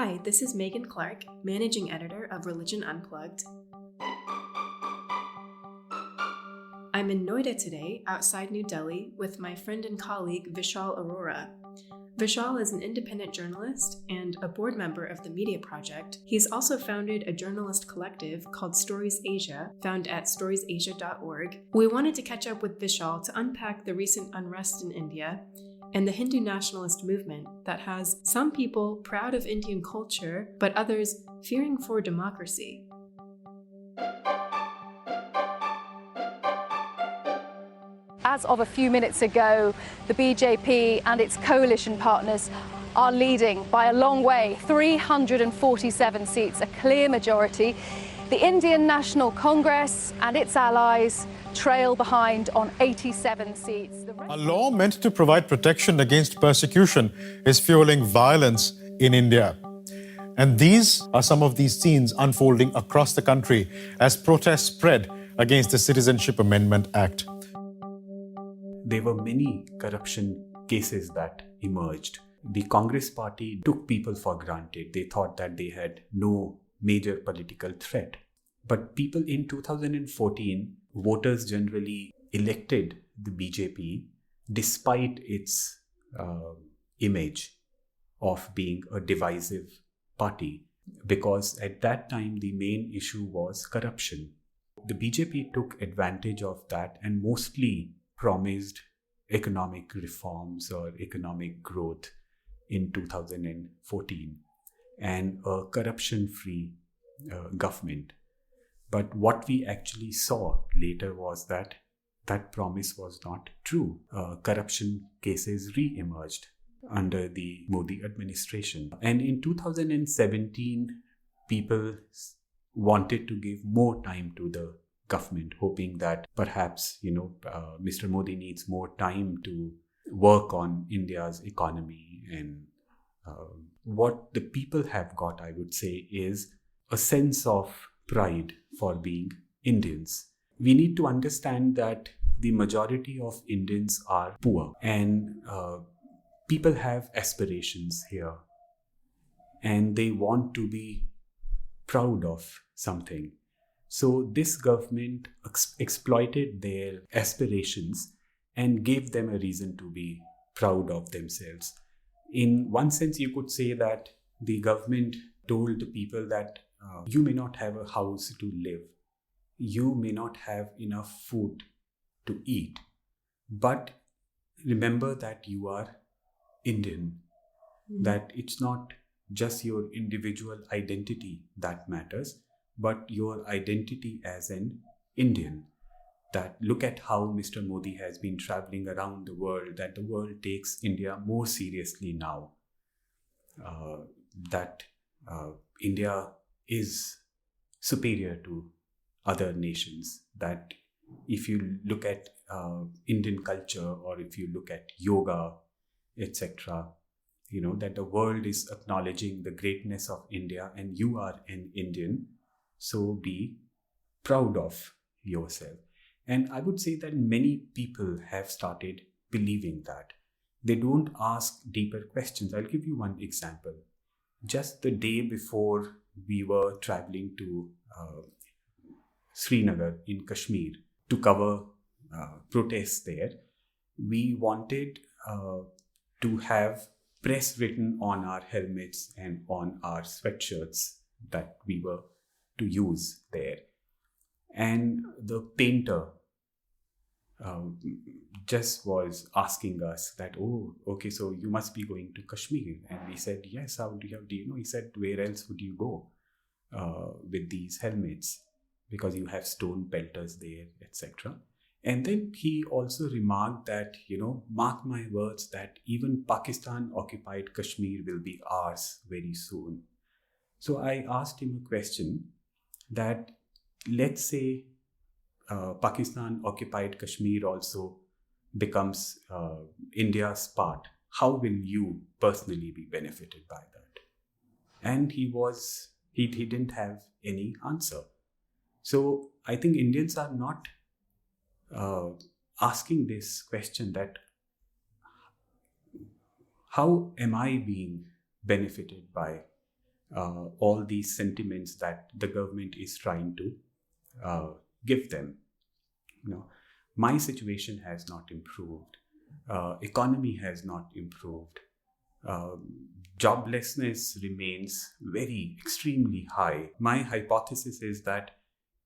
Hi, this is Meagan Clark, Managing Editor of Religion Unplugged. I'm in Noida today, outside New Delhi, with my friend and colleague Vishal Arora. Vishal is an independent journalist and a board member of the Media Project. He's also founded a journalist collective called Stories Asia, found at storiesasia.org. We wanted to catch up with Vishal to unpack the recent unrest in India and the Hindu nationalist movement that has some people proud of Indian culture, but others fearing for democracy. As of a few minutes ago, the BJP and its coalition partners are leading by a long way, 347 seats, a clear majority. The Indian National Congress and its allies trail behind on 87 seats. A law meant to provide protection against persecution is fueling violence in India. And these are some of these scenes unfolding across the country as protests spread against the Citizenship Amendment Act. There were many corruption cases that emerged. The Congress party took people for granted. They thought that they had no major political threat. But people in 2014, voters generally elected the BJP despite its image of being a divisive party, because at that time the main issue was corruption. The BJP took advantage of that and mostly promised economic reforms or economic growth in 2014 and a corruption-free government. But what we actually saw later was that that promise was not true. Corruption cases re-emerged under the Modi administration. And in 2017, people wanted to give more time to the government, hoping that perhaps, Mr. Modi needs more time to work on India's economy. And what the people have got, I would say, is a sense of pride for being Indians. We need to understand that the majority of Indians are poor, and people have aspirations here, and they want to be proud of something. So this government exploited their aspirations and gave them a reason to be proud of themselves. In one sense, you could say that the government told the people that you may not have a house to live, you may not have enough food to eat, but remember that you are Indian, that it's not just your individual identity that matters, but your identity as an Indian. That look at how Mr. Modi has been traveling around the world, that the world takes India more seriously now, that India is superior to other nations, that if you look at Indian culture or if you look at yoga, etc., that the world is acknowledging the greatness of India and you are an Indian. So be proud of yourself. And I would say that many people have started believing that. They don't ask deeper questions. I'll give you one example. Just the day before we were traveling to Srinagar in Kashmir to cover protests there, we wanted to have press written on our helmets and on our sweatshirts that we were to use there. And the painter just was asking us that, oh, okay, so you must be going to Kashmir. And we said, yes, how do you know? He said, where else would you go with these helmets? Because you have stone pelters there, etc. And then he also remarked that, mark my words, that even Pakistan occupied Kashmir will be ours very soon. So I asked him a question that, let's say Pakistan occupied Kashmir also becomes India's part. How will you personally be benefited by that? And he didn't have any answer. So I think Indians are not asking this question, that how am I being benefited by all these sentiments that the government is trying to give them. My situation has not improved. Economy has not improved. Joblessness remains extremely high. My hypothesis is that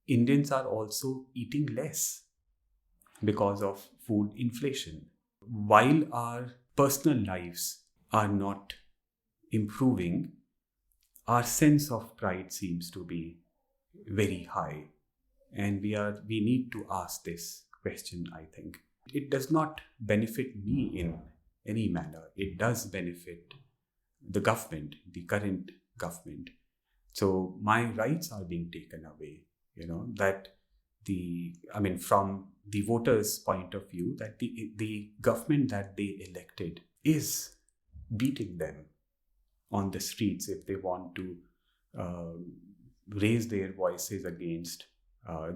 Indians are also eating less because of food inflation. While our personal lives are not improving, our sense of pride seems to be very high. And we need to ask this question, I think. It does not benefit me in any manner. It does benefit the government, the current government. So my rights are being taken away, from the voters' point of view, that the government that they elected is beating them on the streets if they want to raise their voices against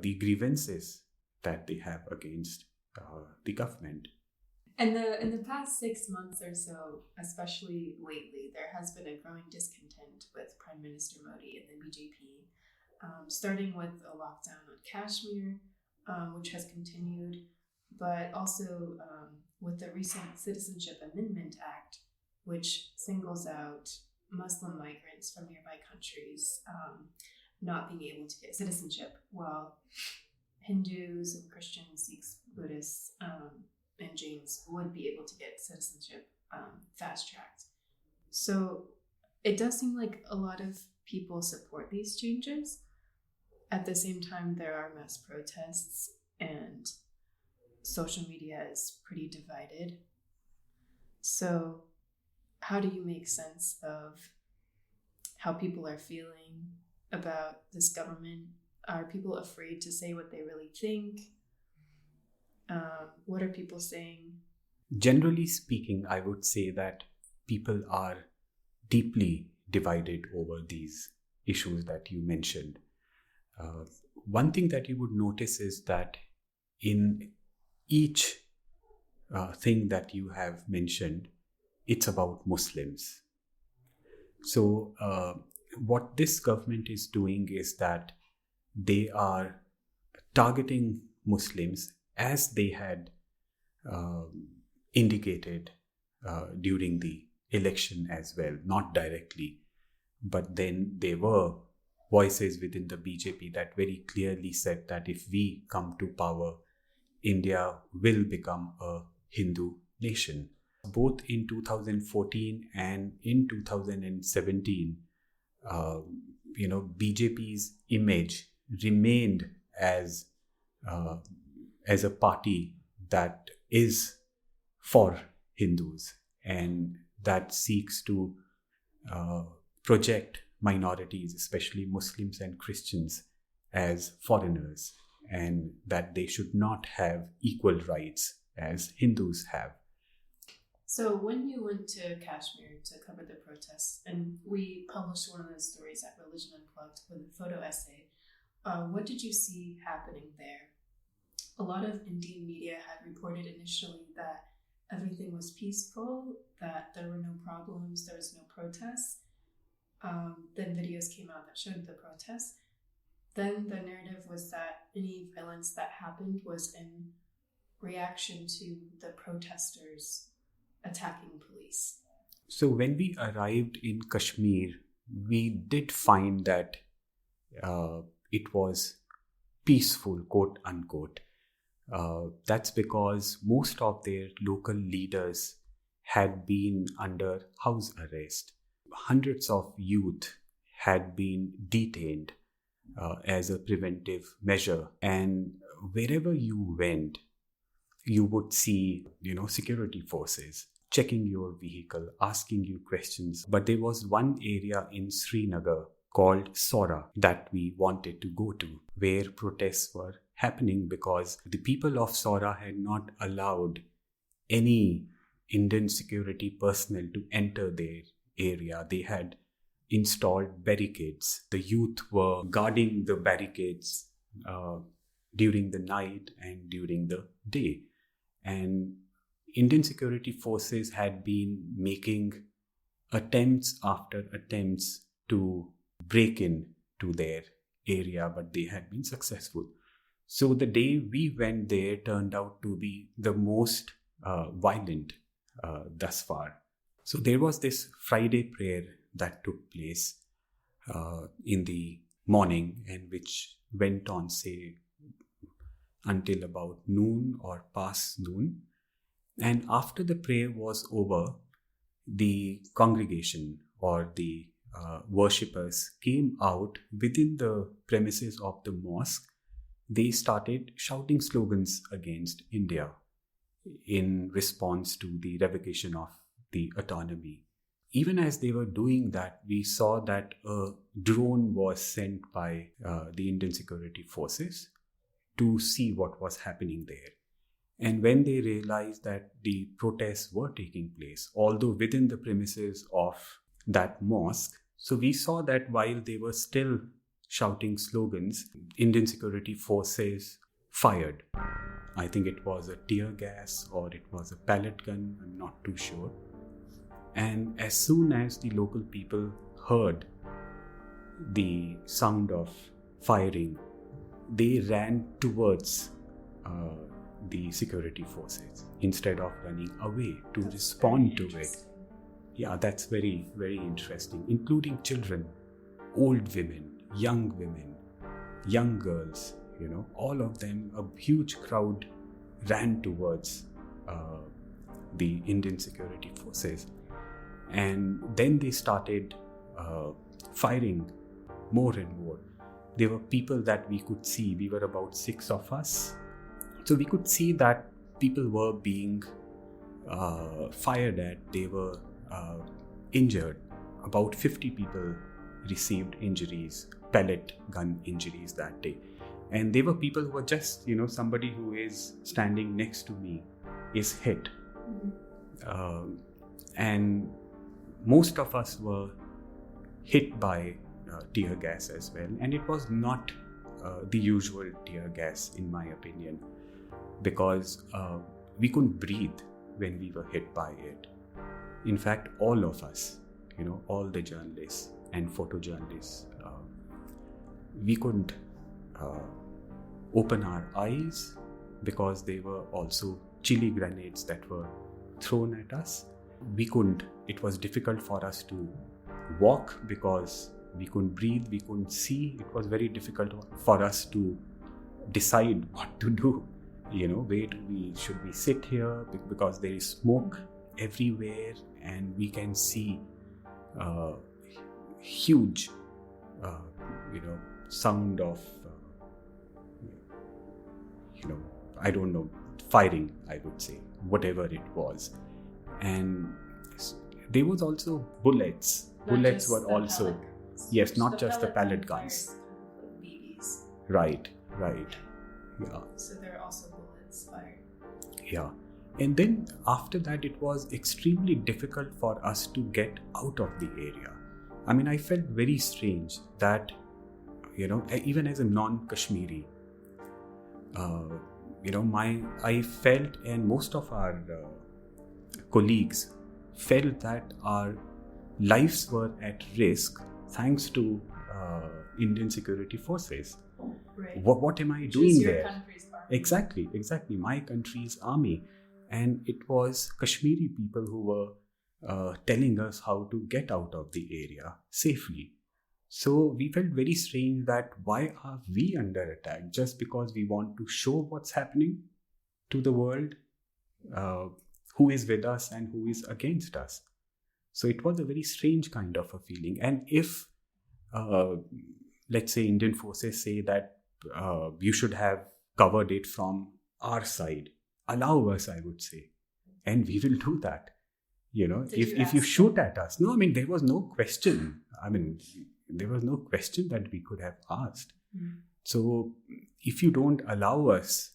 the grievances that they have against the government. In the past 6 months or so, especially lately, there has been a growing discontent with Prime Minister Modi and the BJP, starting with a lockdown on Kashmir, which has continued, but also with the recent Citizenship Amendment Act, which singles out Muslim migrants from nearby countries not being able to get citizenship, while Hindus and Christians, Sikhs, Buddhists, and Jains would be able to get citizenship fast-tracked. So it does seem like a lot of people support these changes. At the same time, there are mass protests and social media is pretty divided. So how do you make sense of how people are feeling about this government? Are people afraid to say what they really think? What are people saying? Generally speaking, I would say that people are deeply divided over these issues that you mentioned. One thing that you would notice is that in each thing that you have mentioned, it's about Muslims. So what this government is doing is that they are targeting Muslims as they had indicated during the election as well, not directly. But then there were voices within the BJP that very clearly said that if we come to power, India will become a Hindu nation. Both in 2014 and in 2017, BJP's image remained as a party that is for Hindus and that seeks to project minorities, especially Muslims and Christians, as foreigners, and that they should not have equal rights as Hindus have. So when you went to Kashmir to cover the protests, and we published one of those stories at Religion Unplugged with a photo essay, what did you see happening there? A lot of Indian media had reported initially that everything was peaceful, that there were no problems, there was no protests. Then videos came out that showed the protests. Then the narrative was that any violence that happened was in reaction to the protesters attacking police. So when we arrived in Kashmir, we did find that it was peaceful, quote unquote. That's because most of their local leaders had been under house arrest. Hundreds of youth had been detained as a preventive measure. And wherever you went, you would see, security forces checking your vehicle, asking you questions. But there was one area in Srinagar called Sora that we wanted to go to, where protests were happening because the people of Sora had not allowed any Indian security personnel to enter their area. They had installed barricades. The youth were guarding the barricades during the night and during the day. And Indian security forces had been making attempts after attempts to break in to their area, but they had been successful. So the day we went there turned out to be the most violent thus far. So there was this Friday prayer that took place in the morning, and which went on, say, until about noon or past noon. And after the prayer was over, the congregation or the worshippers came out within the premises of the mosque. They started shouting slogans against India in response to the revocation of the autonomy. Even as they were doing that, we saw that a drone was sent by the Indian security forces to see what was happening there. And when they realized that the protests were taking place, although within the premises of that mosque, so we saw that while they were still shouting slogans, Indian security forces fired. I think it was a tear gas or it was a pellet gun, I'm not too sure. And as soon as the local people heard the sound of firing, they ran towards the security forces instead of running away to respond to it. Yeah, that's very, very interesting, including children, old women, young girls, all of them, a huge crowd ran towards the Indian security forces. And then they started firing more and more. There were people that we could see. We were about 6 of us. So we could see that people were being fired at. They were injured. About 50 people received injuries, pellet gun injuries that day. And they were people who were just, somebody who is standing next to me is hit. And most of us were hit by tear gas as well. And it was not the usual tear gas, in my opinion, because we couldn't breathe when we were hit by it. In fact, all of us, all the journalists and photojournalists, we couldn't open our eyes because there were also chili grenades that were thrown at us. It was difficult for us to walk because we couldn't breathe, we couldn't see. It was very difficult for us to decide what to do. Where should we sit here, because there is smoke everywhere and we can see huge sound of I don't know, firing, I would say, whatever it was. And there was also bullets. Bullets were also, yes, not just the pellet guns. BBs. Right. Yeah. So there are also bullets fired. Yeah. And then after that, it was extremely difficult for us to get out of the area. I mean, I felt very strange that, even as a non-Kashmiri, I felt, and most of our colleagues felt, that our lives were at risk thanks to Indian security forces. Right. What am I doing your there? Country's army. Exactly. My country's army. And it was Kashmiri people who were telling us how to get out of the area safely. So we felt very strange that why are we under attack just because we want to show what's happening to the world, who is with us and who is against us. So it was a very strange kind of a feeling. And if, let's say, Indian forces say that you should have covered it from our side, allow us, I would say, and we will do that. If you shoot at us. No, I mean, there was no question. There was no question that we could have asked. So if you don't allow us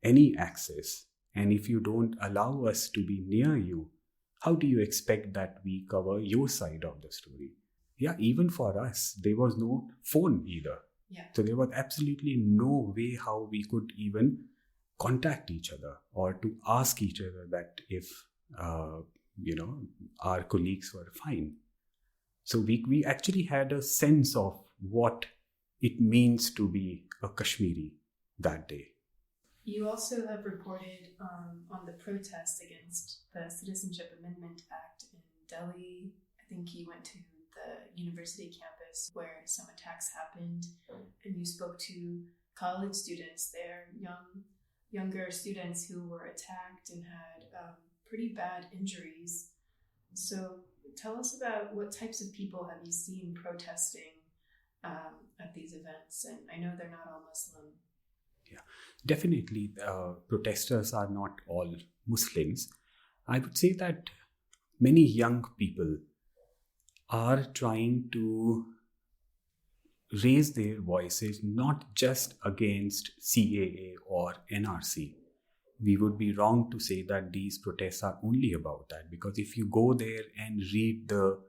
any access, and if you don't allow us to be near you, how do you expect that we cover your side of the story? Yeah, even for us, there was no phone either. Yeah. So there was absolutely no way how we could even contact each other or to ask each other that if, our colleagues were fine. So we actually had a sense of what it means to be a Kashmiri that day. You also have reported on the protests against the Citizenship Amendment Act in Delhi. I think you went to the university campus where some attacks happened, and you spoke to college students there, younger students who were attacked and had pretty bad injuries. So tell us about what types of people have you seen protesting at these events? And I know they're not all Muslim. Yeah, definitely protesters are not all Muslims. I would say that many young people are trying to raise their voices not just against CAA or NRC. We would be wrong to say that these protests are only about that, because if you go there and read the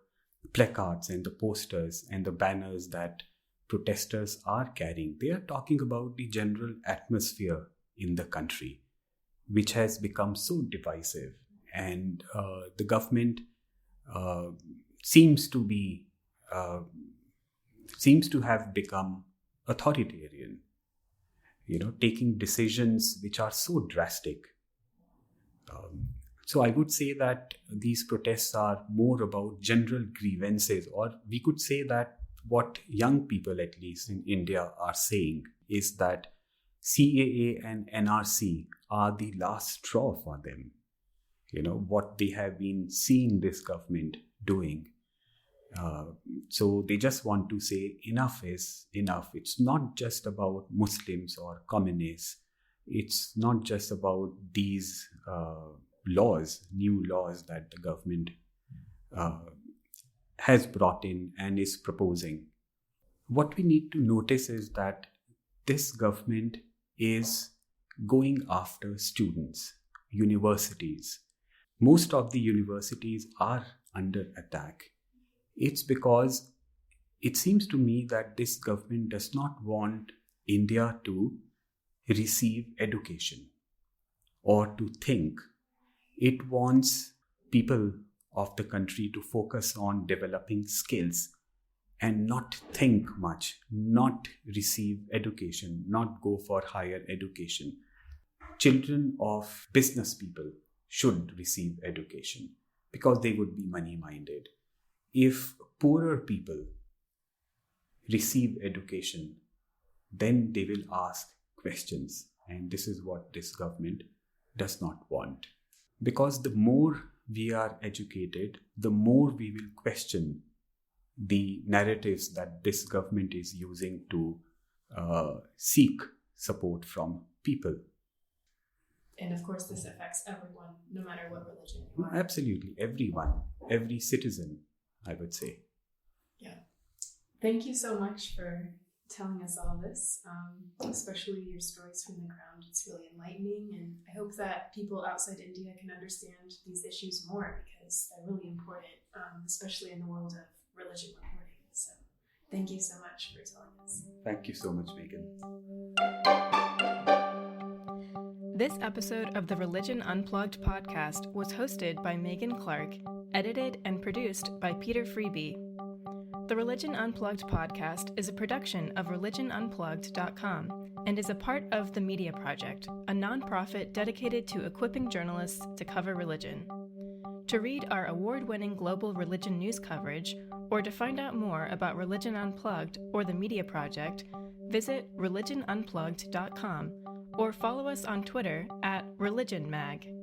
placards and the posters and the banners that protesters are carrying, they are talking about the general atmosphere in the country, which has become so divisive, and the government seems to have become authoritarian, taking decisions which are so drastic. So I would say that these protests are more about general grievances, or we could say that what young people, at least in India, are saying is that CAA and NRC are the last straw for them. What they have been seeing this government doing. So they just want to say enough is enough. It's not just about Muslims or communists. It's not just about these new laws that the government has brought in and is proposing. What we need to notice is that this government is going after students, universities. Most of the universities are under attack. It's because it seems to me that this government does not want India to receive education or to think. It wants people of the country to focus on developing skills and not think much, not receive education, not go for higher education. Children of business people should receive education because they would be money-minded. If poorer people receive education, then they will ask questions. And this is what this government does not want. Because the more we are educated, the more we will question the narratives that this government is using to seek support from people. And of course, this affects everyone, no matter what religion you are. Absolutely, everyone, every citizen, I would say. Yeah. Thank you so much for telling us all this, especially your stories from the ground. It's really enlightening, and I hope that people outside India can understand these issues more, because they're really important, especially in the world of religion reporting. So thank you so much for telling us. Thank you so much, Meagan. This episode of the Religion Unplugged podcast was hosted by Meagan Clark, edited and produced by Peter Freeby. The Religion Unplugged podcast is a production of religionunplugged.com and is a part of The Media Project, a nonprofit dedicated to equipping journalists to cover religion. To read our award-winning global religion news coverage, or to find out more about Religion Unplugged or The Media Project, visit religionunplugged.com or follow us on Twitter @ReligionMag.